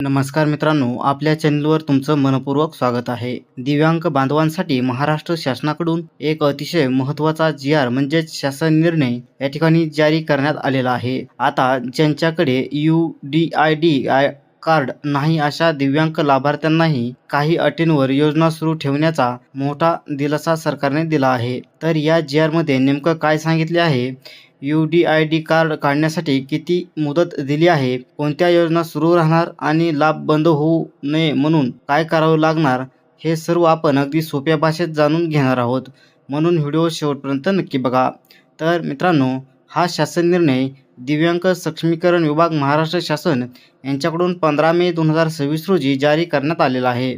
नमस्कार मित्रांनो, आपल्या चॅनलवर तुमचं मनपूर्वक स्वागत आहे. दिव्यांग बांधवांसाठी महाराष्ट्र शासनाकडून एक अतिशय महत्त्वाचा जी.आर म्हणजेच शासन निर्णय या ठिकाणी जारी करण्यात आलेला आहे. आता ज्यांच्याकडे UDID कार्ड नाही अशा दिव्यांग लाभार्थ्यांनाही काही अटींवर योजना सुरू ठेवण्याचा मोठा दिलासा सरकारने दिला आहे. तर या जी.आर मध्ये नेमकं काय सांगितले आहे, UDID कार्ड काढण्यासाठी किती मुदत दिली आहे, कोणत्या योजना सुरू राहणार आणि लाभ बंद होऊ नये म्हणून काय करावं लागणार, हे सर्व आपण अगदी सोप्या भाषेत जाणून घेणार आहोत. म्हणून व्हिडिओ शेवटपर्यंत नक्की बघा. तर मित्रांनो, हा शासन निर्णय दिव्यांग सक्षमीकरण विभाग महाराष्ट्र शासन यांच्याकडून 15 मे 2026 रोजी जारी करण्यात आलेला आहे.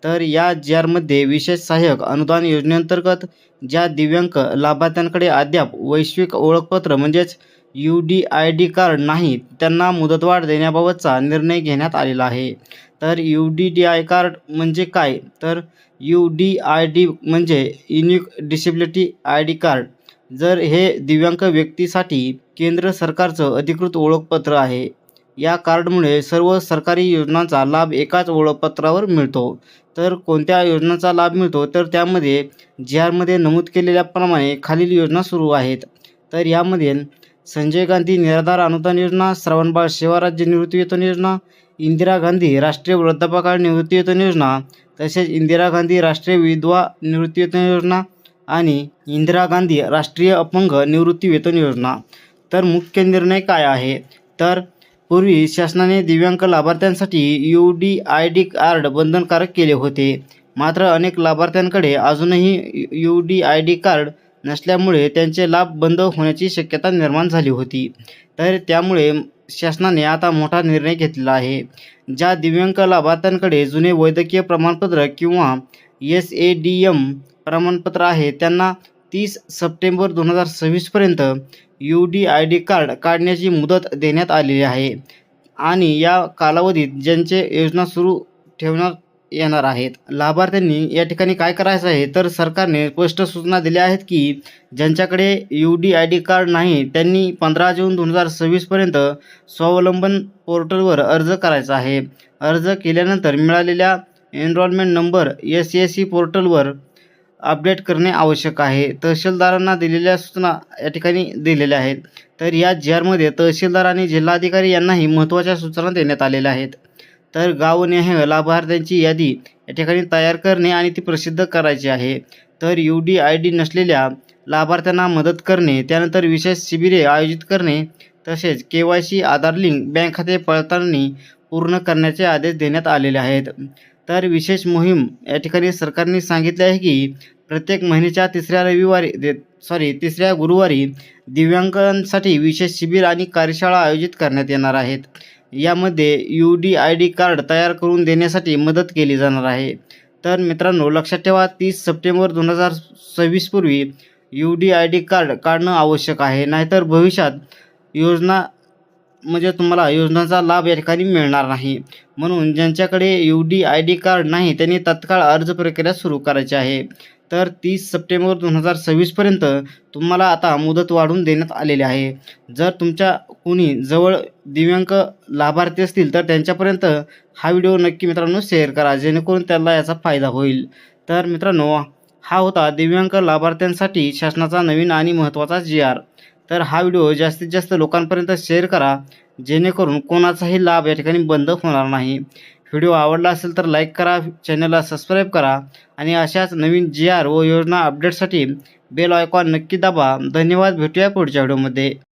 तर या जी.आर मध्ये विशेष सहाय्यक अनुदान योजनेअंतर्गत ज्या दिव्यांग लाभार्थ्यांकडे अद्याप वैश्विक ओळखपत्र म्हणजेच UDID कार्ड नाही त्यांना मुदतवाढ देण्याबाबतचा निर्णय घेण्यात आलेला आहे. तर UDID कार्ड म्हणजे काय, तर UDID म्हणजे युनिक डिसेबिलिटी ID कार्ड. जर हे दिव्यांग व्यक्तीसाठी केंद्र सरकारचं अधिकृत ओळखपत्र आहे. या कार्डमुळे सर्व सरकारी योजनांचा लाभ एकाच ओळखपत्रावर मिळतो. तर कोणत्या योजनांचा लाभ मिळतो, तर त्यामध्ये जी.आर मध्ये नमूद केलेल्याप्रमाणे खालील योजना सुरू आहेत. तर यामध्ये संजय गांधी निराधार अनुदान योजना, श्रावणबाळ सेवा राज्य निवृत्तीवेतन योजना, इंदिरा गांधी राष्ट्रीय वृद्धापकाळ निवृत्तीवेतन योजना, तसेच इंदिरा गांधी राष्ट्रीय विधवा निवृत्तीवेतन योजना आणि इंदिरा गांधी राष्ट्रीय अपंग निवृत्तीवेतन योजना. तर मुख्य निर्णय काय आहे, तर पूर्वी शासनाने दिव्यांग लाभार्थ्यांसाठी UDID कार्ड बंधनकारक केले होते. मात्र अनेक लाभार्थ्यांकडे अजूनही UDID कार्ड नसल्यामुळे त्यांचे लाभ बंद होण्याची शक्यता निर्माण झाली होती. तर त्यामुळे शासनाने आता मोठा निर्णय घेतलेला आहे. ज्या दिव्यांग लाभार्थ्यांकडे जुने वैद्यकीय प्रमाणपत्र किंवा SADM प्रमाणपत्र आहे त्यांना 30 सप्टेंबर 2026 पर्यंत UDID कार्ड काढण्याची मुदत देण्यात आलेली आहे. आणि या कालावधीत ज्यांचे योजना सुरू ठेवण्यात येणार आहेत, लाभार्थ्यांनी या ठिकाणी काय करायचं आहे, तर सरकारने स्पष्ट सूचना दिल्या आहेत की ज्यांच्याकडे UDID कार्ड नाही त्यांनी 15 जून 2026 पर्यंत स्वावलंबन पोर्टलवर अर्ज करायचा आहे. अर्ज केल्यानंतर मिळालेल्या एनरोलमेंट नंबर SAC पोर्टलवर अपडेट करणे आवश्यक आहे. तहसीलदारांना दिलेल्या सूचना या ठिकाणी दिलेल्या आहेत. तर या जी.आर मध्ये तहसीलदार आणि जिल्हाधिकारी यांनाही महत्त्वाच्या सूचना देण्यात आलेल्या आहेत. तर गावनिहाय लाभार्थ्यांची यादी या ठिकाणी तयार करणे आणि ती प्रसिद्ध करायची आहे. तर UDID नसलेल्या लाभार्थ्यांना मदत करणे, त्यानंतर विशेष शिबिरे आयोजित करणे, तसेच KYC, आधार लिंक, बँक खाते पडताळणी पूर्ण करण्याचे आदेश देण्यात आलेले आहेत. तर विशेष मोहीम या ठिकाणी सरकारने सांगितले आहे की प्रत्येक महिन्याच्या तिसऱ्या गुरुवारी दिव्यांगांसाठी विशेष शिबिर आणि कार्यशाळा आयोजित करण्यात येणार आहेत. यामध्ये UDID कार्ड तयार करून देण्यासाठी मदत केली जाणार आहे. तर मित्रांनो, लक्षात ठेवा, 30 सप्टेंबर 2026 पूर्वी UDID कार्ड काढणं आवश्यक आहे. नाहीतर भविष्यात तुम्हाला योजनांचा लाभ या ठिकाणी मिळणार नाही. म्हणून ज्यांच्याकडे UDID कार्ड नाही त्यांनी तत्काळ अर्ज प्रक्रिया सुरू करायची आहे. तर 30 सप्टेंबर 2026 पर्यंत तुम्हाला आता मुदत वाढवून देण्यात आलेली आहे. जर तुमच्या कोणी जवळ दिव्यांग लाभार्थी असतील तर त्यांच्यापर्यंत हा व्हिडिओ नक्की मित्रांनो शेअर करा, जेणेकरून त्यांना याचा फायदा होईल. तर मित्रांनो, हा होता दिव्यांग लाभार्थ्यांसाठी शासनाचा नवीन आणि महत्त्वाचा जी.आर. तर हा व्हिडिओ जास्तीत जास्त लोकांपर्यंत शेअर करा, जेणेकरून कोणाचाही लाभ या ठिकाणी बंद होणार नाही. व्हिडिओ आवडला असेल तर लाईक करा, चॅनलला सबस्क्राईब करा आणि अशाच नवीन जी.आर व योजना अपडेटसाठी बेल आयकॉन नक्की दाबा. धन्यवाद. भेटूया पुढच्या व्हिडिओमध्ये.